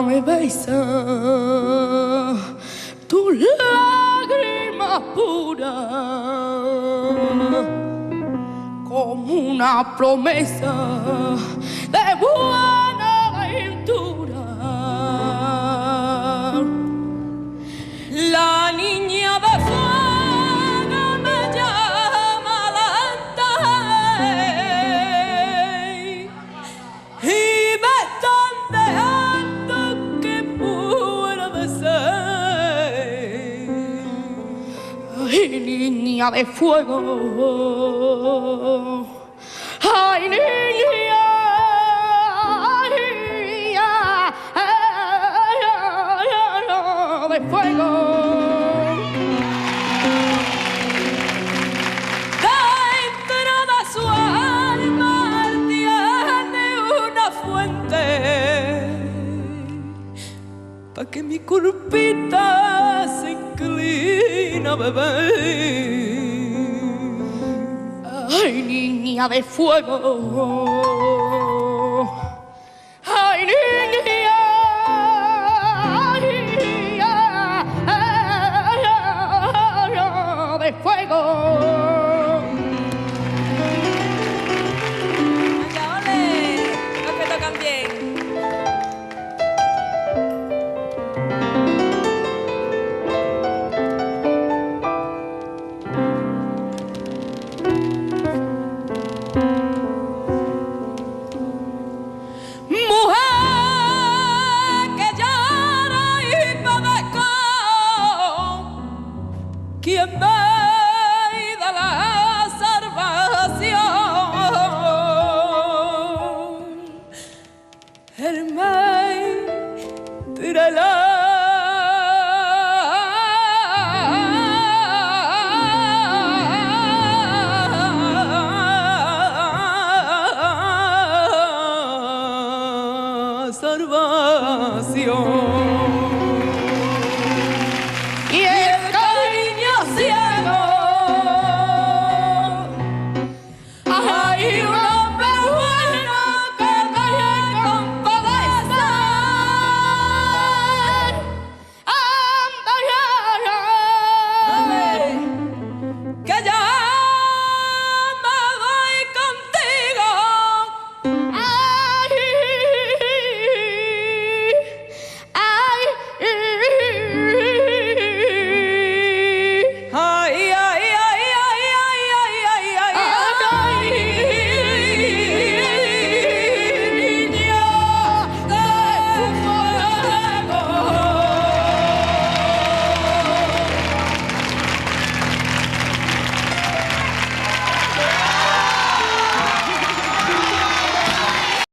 me besa, tu lágrima pura, como una promesa de buena ventura. La niña de fuego me llama lenta y me están dejando que muera de sed. Ay, niña de fuego, ay, niña, de fuego. Dentro de su alma tiene una fuente pa' que mi cuerpita se inclina a beber. Ay, niña de fuego, ay, niña, de fuego. Venga, ole, los que tocan bien. ¿Quién me da la salvación? El maestro la salvación.